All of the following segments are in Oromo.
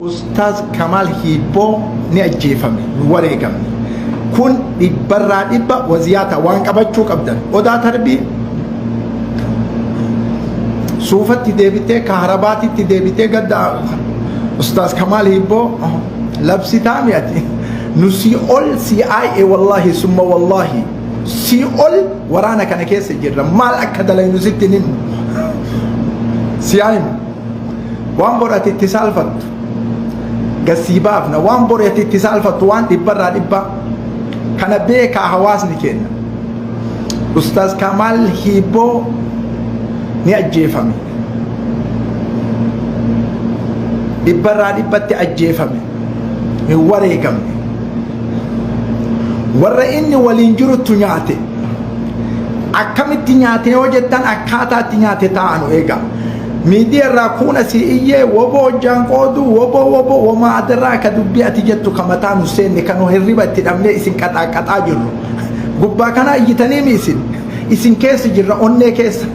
Ustaz Kamal Hibboo ni ajjeefame wareegamne kun dhibbarraa dhibba waziyaata waan qabachuu qabdan odaa tarbii suufatti deebitee kaharabaatitti deebitee gadda Ustaz Kamal Hibboo labsitaa mi'ati nu si ol CIA wallahi summa wallahi si ol waraana kana keessa jirra maal akka dalaynu sitti nin CIA waan borati itti saalfattu gasibaaf na waan borati itti saalfattu waan dhibbarraa dhibba kana beekaa hawaasni kenna Ustaz Kamal Hibboo ni ajjeefame dhibbarraa dhibbatti ajjeefame hin wareegamne warra inni waliin jirutu nyaate akkamitti nyaate yoo jettan akkaataatti nyaate ta'anu eega miidiyaa irraa kuna si iyyee woboo janqoodu woboo wama adarraa ka dubbii ati jettu kamataa nu seenne kanu hirriba itti dhabnee isin qaxaa jirru gubbaa kana iyyitanii isin keessa jirra onnee keessa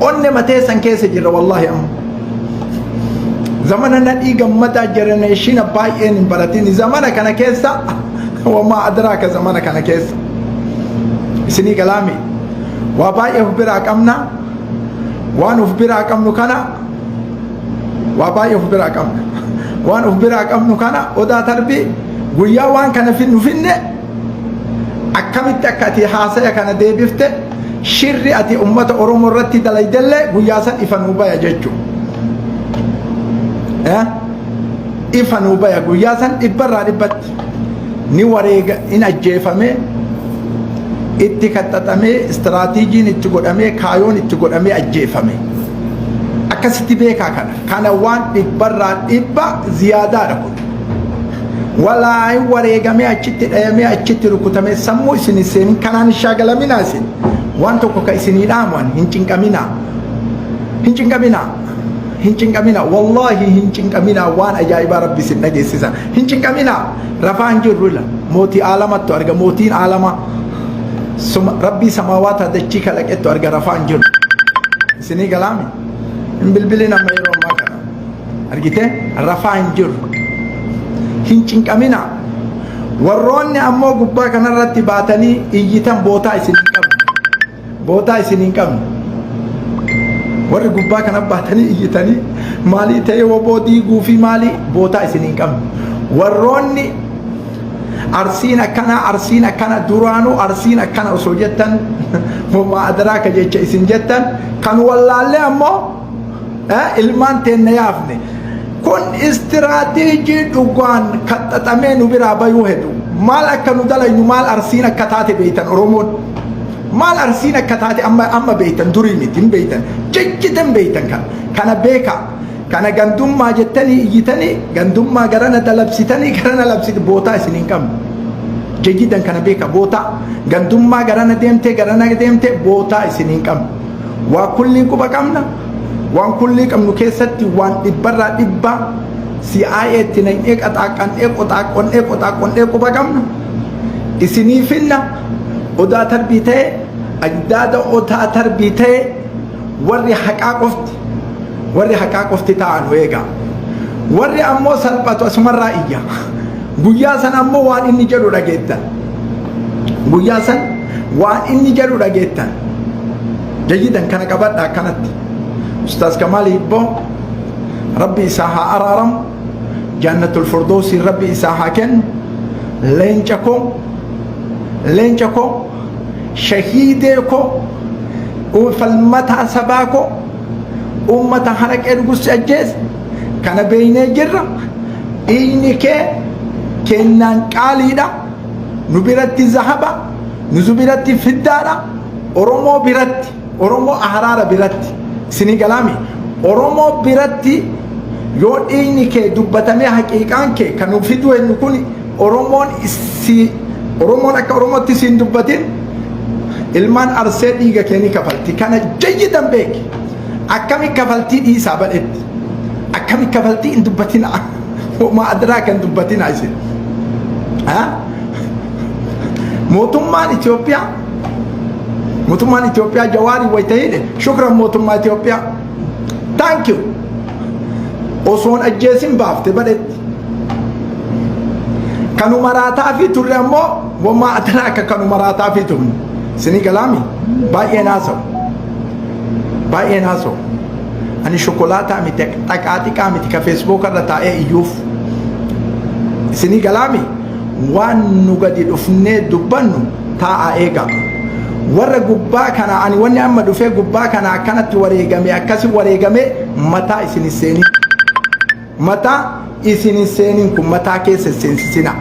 onne mateessan keessa jirra wallahi amma zamana nadhii gammadaa generation baay'een hin baratin zamana kana keessa wama adraaka zamana kana keessa isinii galaami waa baay'ee of biraa qabna waan of biraa qabnu kana waa baay'ee of biraa qabna waan of biraa qabnu kana odaa tarbii guyyaa waan kana nu finne akkamitti akka ati haasaya kana deebifte shirri ati ummata Oromoo irratti dalaydelle guyyaa san ifa nuu baya jechuu ifa nuu baya guyyaa san dhibbarraa dhibbatti ni wareega in ajjeefame itti kaxaxamee istiraatiijiin itti godhamee kaayoon itti godhamee ajjeefame akkasitti beekaa kana waan dhibbarraa dhibba ziyaadaadha kun walaa wareegamee achitti dhayamee achitti rukutamee sammuu isin seenin kanaan shaagalaminaa isin waan tokko ka isinii dhaaman hin cinqaminaa wallahi hin cinqaminaa waan ajaa'ibaa rabbi isin dhageessisa hin cinqaminaa rafaan jirru ila mootii aalamattu arga mootiin aalama rabbii samaawaata dachii kalaqettu arga rafaan jiru isinii galaami hin bilbilin amma yeroo ammaa kana argite rafaan jiru hin cinqaminaa warroonni ammoo gubbaa kanarratti baatanii iyyitan bootaa isin hin qabne warri gubbaa kana baatanii iyyitanii maalii ta'e woboo diiguu fi maalii bootaa isin hin qabne warroonni arsiin akkana duraanuu arsiin akkana osoo jettan wama adraaka jecha isin jettan kan wallaalle ammoo ilmaan teenna yaafne kun istiraatiijii dhugaan kaxaxamee nu biraa bayuu hedhu maal akka nu dalaynu maal arsiin akka taate beeytan Oromoon maal arsiin akka taate amma beeytan durii miti hin beeytan jejjitan beeytan kana beeka kana gandummaa jettanii iyyitanii gandummaa garana dalabsitanii garana labsiti bootaa isin hin qabne jejjitan kana beeka bootaa gandummaa garana deemte bootaa isin hin qabne waa kulliin quba qabna waan kullii qabnu keessatti waan dhibbarraa dhibba CIA'tti nan qoxaaqonnee quba qabna isinii finna odaa tarbii ta'e ajdaada odaa tarbii ta'e warri haqaa qofti ta'anu eega warri ammoo salphatu asumarraa iyya guyyaa san ammoo waan inni jedhu dhageettan guyyaa san waan inni jedhu dhageettan jayyidan kana qabadha akkanatti Ustaz Kamal Hibboo rabbi isaa haa araaramu jannatul firdawsi rabbi isaa haa kennu leenca koo shahiidee koo falmataa sabaa koo ummata haraqee dhugusti ajjeese kana beeynee jirra dhiigni kee kennaan qaaliidha nu biratti zahaba nu biratti fiddaadha Oromoo ahraara biratti isinii galaami Oromoo biratti yoo dhiigni kee dubbatamee haqiiqaan kee kan fidu hennu kun Oromoon akka Oromootti siin dubbatin ilmaan arsee dhiiga kee ni kafalti kana jayyidan beeki akkami kafaltii dhiisaa badhetti akkami kafaltii hin dubbatina ma adraa kan dubbatina isin mootummaan Itoophiyaa Jawaari waytahide shukran mootummaa Itoophiyaa thank you osoon ajjeesin baafte badhetti. Kanuma raataa fi turre ammoo wammaa atanaa akka kanuma raataa fi turre isinii galaami baay'een haasa'u baay'een haasa'u ani shokolaataa miti xaqaaxiqaa miti ka feesbuuk irra taa'ee iyyuuf isinii galaami waan nu gadi dhufnee dubbannu taa'aa eega warra gubbaa kana ani wanni amma dhufee gubbaa kana akkanatti wareegame akkasi wareegame mataa isin seenii mataa isin seenin kun mataa keessa seensisina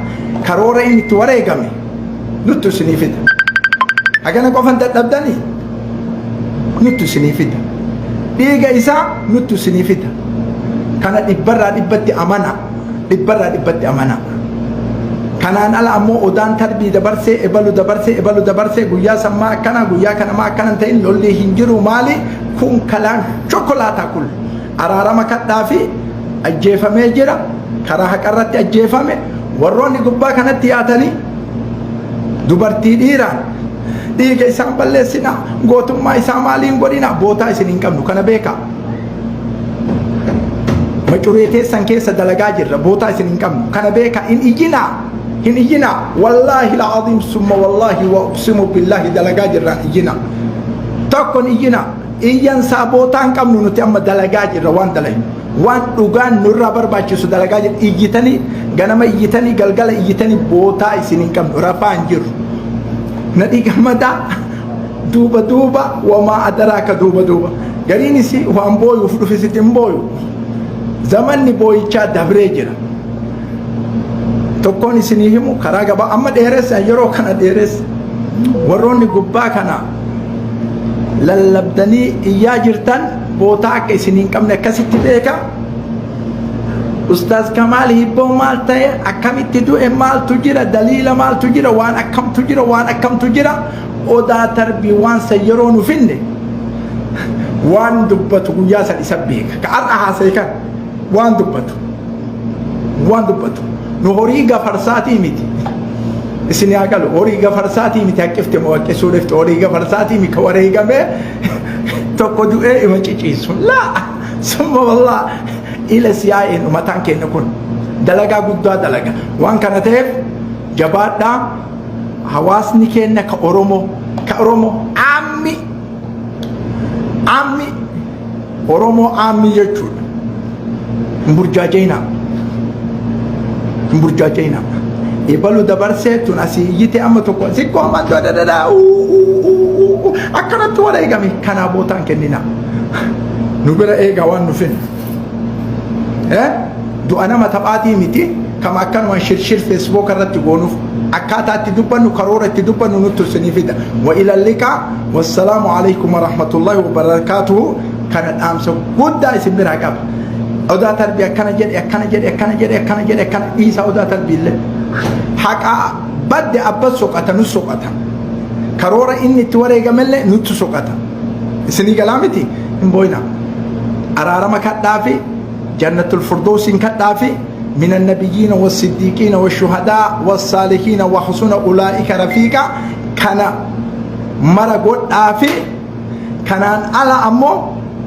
karoora inni itti wareegame nuttu isinii fida hagana qofan dadhabdanii nuttu isinii fida dhiiga isaa nuttu isinii fida kana dhibbarraa dhibbatti amana dhibbarraa dhibbatti amana kanaan ala ammoo odaan tarbii dabarsee ebalu dabarsee guyyaa sammaa akkana guyyaa kanamaa akkanan ta'in lolli hin jiru maali kun kalaan shokolaataa kun araarama kadhaa fi ajjeefamee jira karaa haqarratti ajjeefame warroonni gubbaa kanatti yaatanii dubartii dhiiraan dhiiga isaan balleessina gootummaa isaa maaliin godhina bootaa isin hin qabnu kana beeka macuree teessan keessa dalagaa jirra bootaa isin hin qabnu kana beeka hin ijina wallaahi alazim summa wallaahi wa uqsimu billahi dalagaa jirraan ijina tokkon ijina iyyan saa bootaa hin qabnu nuti amma dalagaa jirra waan dalagu waan dhugaan nurraa barbaachisu dalagaa jirra iyyitanii ganama iyyitanii galgala iyyitanii bootaa isin hin qabnu rafaa hin jirru nadhi gammadaa duuba wamaa adaraaka duuba gariinis waan booyuuf dhufisitti hin booyu zamanni booyichaa dabree jira tokkoon isinii himu karaa gabaa amma dheeressa yeroo kana dheeressa warroonni gubbaa kana lallabdanii iyyaa jirtan bootaa akka isin hin qabne akkasitti beeka ustaaz Kamaal hibboo maal ta'e akkamitti du'e maaltu jira daliila maaltu jira waan akkamtu jira odaa tarbii waan san yeroo nu finne waan dubbatu guyyaa san isa beeka ka har'a haasa'e kan waan dubbatu nu horii gafarsaatii miti isin yaa galu horii gafarsaatii miti haqqifte moo haqqisuu dhifte horii gafarsaatii miti ka wareegamee tokko du'ee ima ciciisu laa summa wallaa ila siyaa'een mataan keenya kun dalagaa guddaa dalaga waan kana ta'eef jabaadhaa hawaasni keenya ka Oromoo ammi Oromoo ammi jechuudha mburjaajeena ibalu dabarsee tun asii iyyite amma tokko sikkoo amma dadada akkanatti wareegame kanaa bootaan kennina nu bira eegaa waan nufin du'a nama taphaatii miti kama akkanuma shirshir feesbuuk irratti goonuuf akkaataa itti dubbannu karoora itti dubbannu nutti isinii fida wa ila liqaa wassalaamu alaykum warahmatullaahi wabarakaatuhu kana dhaamsa guddaa isin biraa qaba odaa tarbii akkana jedhe dhiisaa odaa tarbiillee haqa badde abbas soqata nu soqata karoora inni itti wareegamellee nutti soqata isinii galaa miti hin booyna araarama kadhaafi jannatul firdawsiin kadhaafi من النبيين والصديقين والشهداء والصالحين وحسن أولئك رفيقا كان مرقود آفي كانان على أمو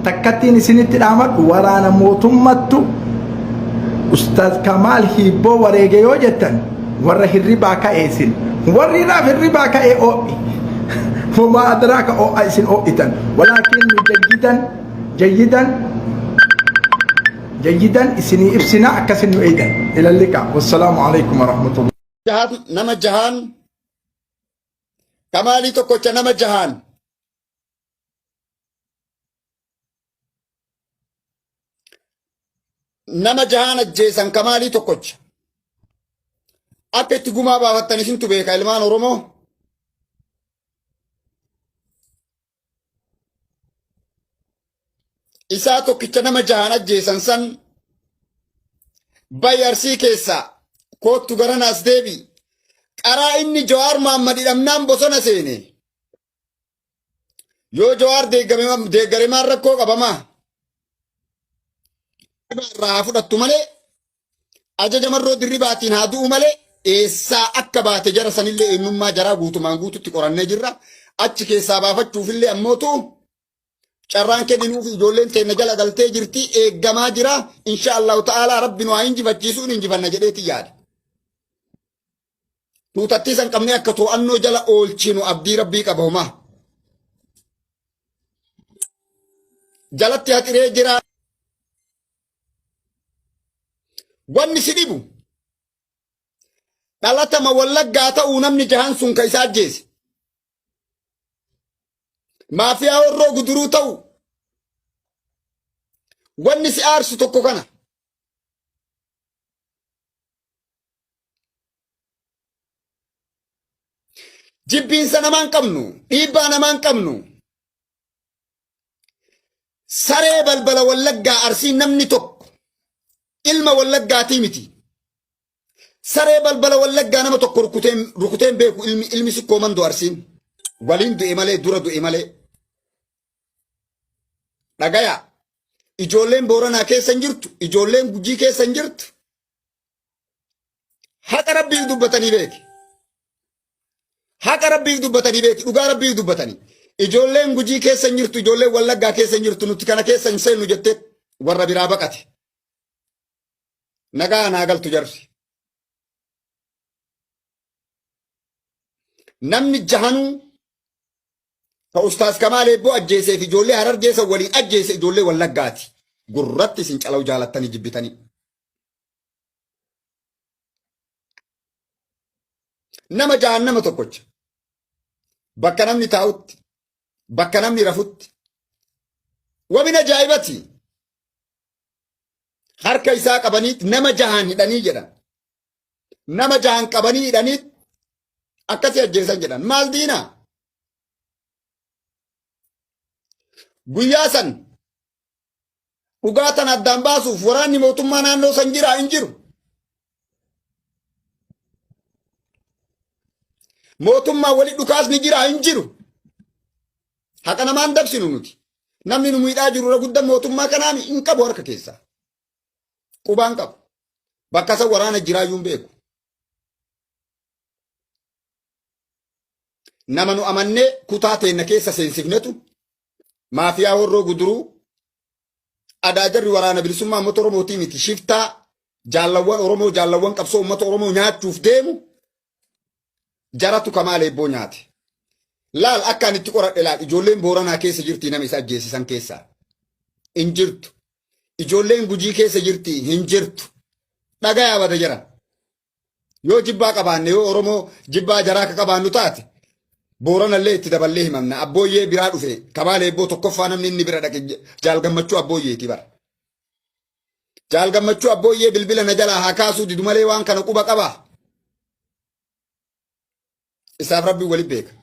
تكتين سنة الأمر ورانا موتمتو أستاذ كمال هيبو وريجيو جدا وره الربا كأيسن ورنا في الربا كأي أوئي وما أدراك أو أيسن أوئتن ولكن جيدا إسني إبسنا أكسن أيضا إلى اللقاء والسلام عليكم ورحمة الله جهان نما جهان كمالي تكوچ نما جهان نما جهان الجيسان كمالي تكوچ أكت قما بافتني سنتو بيكا إلمان ورمو isaa tokkicha nama jahaan ajjeesan san bayarsii keessa koottu garanaas deebi qaraa inni Jawaar Mohammad hidhamnaan bosona seene yoo Jawaar deeggare maan rakkoo qabamaa irraa fudhattu malee ajaja marroo dirribaatiin haa du'u malee eessaa akka baate jara sanillee eenyummaa jaraa guutumaan guututti qorannee jirra achi keessaa baafachuufillee ammootu carraan kenninuuf ijoolleen teenya jala galtee jirti eeggamaa jira insha allahu ta'ala rabbi nu haa injifachiisuun injifanna jedheeti yaada. Tuutattii san qabnee akka to'annoo jala oolchinu abdii rabbii qaba homaa. Jalatti haxiree jira. Wanni si dhibu dhalatama wallaggaa ta'uu namni jahan sun ka isa ajjeese. Maafiyaa Horroo Guduruu ta'u wanni si aarsu tokko kana. Jibbiinsa namaan qabnu, dhiibbaa namaan qabnu. Saree balbala wallaggaa Arsii namni tokko ilma wallaggaatii miti. Saree balbala wallaggaa nama tokko rukuteen beeku ilmi sikkoo mandoo Arsiin. Waliin du'e malee dura du'e malee. Dhagaya ijoolleen Booranaa keessa hin jirtu, ijoolleen Gujii keessa hin jirtu. Haqa rabbiif dubbatanii beeki. Haqa rabbiif dubbatanii beeki, dhugaa rabbiif dubbatanii. Ijoolleen Gujii keessa hin jirtu, ijoolleen Wallaggaa keessa hin jirtu, nuti kana keessa hin seennu jettee warra biraa baqate. Nagaa naa galtu jarri. Namni jahanuu ka Ustaas Kamaal Eebboo ajjeeseef ijoollee Harargeessa waliin ajjeese ijoollee Wallaggaati. Gurratti isin calawu jaalattanii jibbitanii. Nama jahan nama tokkocha. Bakka namni taa'utti, bakka namni rafutti. Wabina ajaa'ibati. Harka isaa qabaniit nama jahan hidhanii jedhan. Nama jahan qabanii hidhaniit akkasii ajjeesan jedhan. Maal diinaa? Guyyaa san dhugaatan addaan baasuuf waraanni mootummaa naannoo san jiraa hin jiru. Mootummaa wali dhukaasni jiraa hin jiru. Haqa namaan dabsinu nuti. Namni nu miidhaa jiru guddaan mootummaa kanaan hin qabu harka keessaa. Qubaan qabu. Bakka san waraana jiraayyuu hin beeku. Nama nu amannee kutaa teenna keessa seensifnetu maafiyaa Horroo Guduruu adaa jarri waraana bilisummaa uummata Oromootii miti shiftaa jaallawwan Oromoo jaallawwan qabsoo uummata Oromoo nyaachuuf deemu jaratu Kamaal Eebboo nyaate. Laal akkaan itti qoradhe laal ijoolleen Booranaa keessa jirti nama isa ajjeesisan keessaa hin jirtu. Ijoolleen Gujii keessa jirti hin jirtu. Dhagayaa bada jiran. Yoo jibbaa qabaanne yoo Oromoo jibbaa jaraa ka qabaannu taate Booranallee itti daballee himamna. Abbooyyee biraa dhufe Kamaal Eebboo tokkoffaa namni inni bira dhaqe jaalgammachuu abbooyyeeti bara. Jaalgammachuu abbooyyee bilbila na jalaa haa kaasuu didu malee waan kana quba qabaa. Isaaf rabbi wali beeka.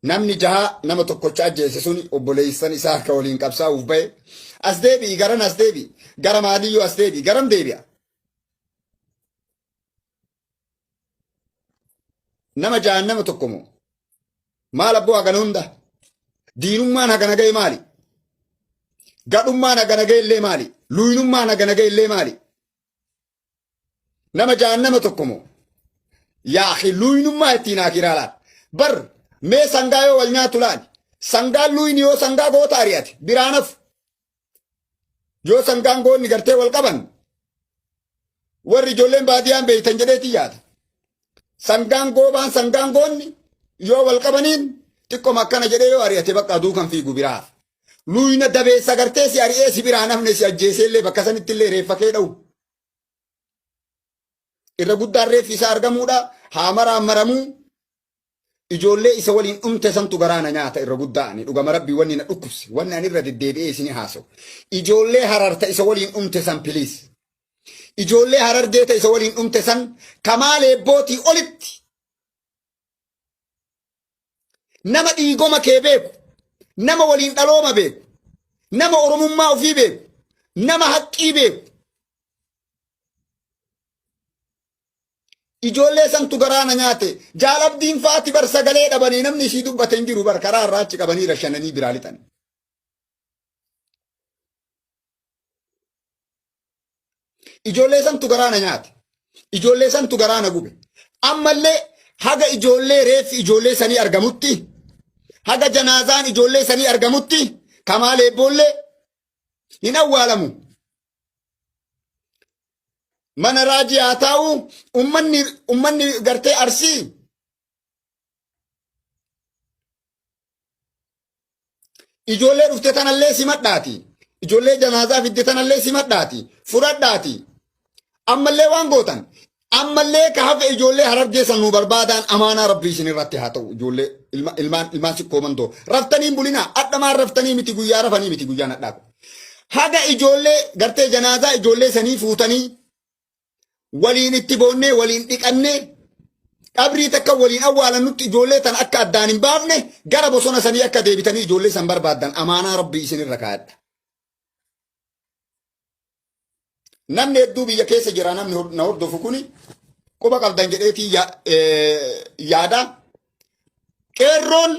Namni jaha nama tokkocha ajjeese suni obboleessan isaa akka waliin qabsaa'uuf ba'e. As deebi'i garan as deebi'i. Gara maaliyyoo as deebi'i garam deebi'a. Nama jahan nama tokko moo maal abboo hagana hunda diinummaan hagana ga'e maali? Gadhummaan hagana ga'e illee maali? Luynummaan hagana ga'e illee maali? Nama jahan nama tokko moo yaa akhi luynummaa ittiin akiraa laal bar mee sangaa yoo wal nyaatu laali sangaan luyni yoo sangaa goota ari'ate biraanaf yoo sangaan goonni gartee wal qaban warri ijoolleen baadiyaan beeytan jedheeti yaada. Sangaan goobaan sangaan goonni yoo wal qabaniin xiqqoma akkana jedhee yoo ari'ate bakka aduu kan fiigu biraaf. Luyna dabeessa gartee si ari'ee si biraa nafne si ajjeesee illee bakka sanitti illee reeffa kee dha'u. Irra guddaan reeffi isaa argamuudha haa maramuu ijoollee isa waliin dhumte santu garaana nyaata irra guddaani dhugama rabbii wanni na dhukkubse wanni ani irra deddeebi'ee isinii haasa'u. Ijoollee hararta isa waliin dhumte san piliis. Ijoollee Harargeeta isa waliin dhumte san Kamaal Eebbootii olitti nama dhiigoma kee beeku, nama waliin dhalooma beeku, nama oromummaa ofii beeku, nama haqqii beeku. Ijoollee santu garaana nyaate jaalabdiin faati bar sagalee dhabanii namni ishii dubbate hin jiru bar karaa irraachi qabanii rashannanii biraa lixan. Ijoollee santu garaana nyaate. Ijoollee santu garaana gube. Ammallee haga ijoollee reeffi ijoollee sanii argamutti haga janaazaan ijoollee sanii argamutti kamaalee boollee hin awwaalamu. Mana raajii haa taa'u ummanni gartee Arsii ijoollee dhufte tanallee simadhaati. Ijoollee janaazaa fidde tanallee simadhaati. Fudhadhaati. Ammallee waan gootan. Ammallee ka hafe ijoollee Harargee san nu barbaadan amaanaa rabbii isin irratti haa ta'u. Ijoollee ilmaan sikkoo mandoo. Raftanii bulinaa. Adhamaan raftanii miti guyyaa rafanii miti guyyaan adhaaku. Haga ijoollee gartee janaazaa ijoollee sanii fuutanii waliin itti boonnee waliin dhiqannee qabrii takka waliin awwaalannutti ijoollee tan akka addaan hin baafne gara bosona sanii akka deebitanii ijoollee san barbaaddan amaanaa rabbii isin irra kaa'adha. Namni hedduu biyya keessa jira namni na hordofu kuni quba qabdan jedheetii yaada qeerroon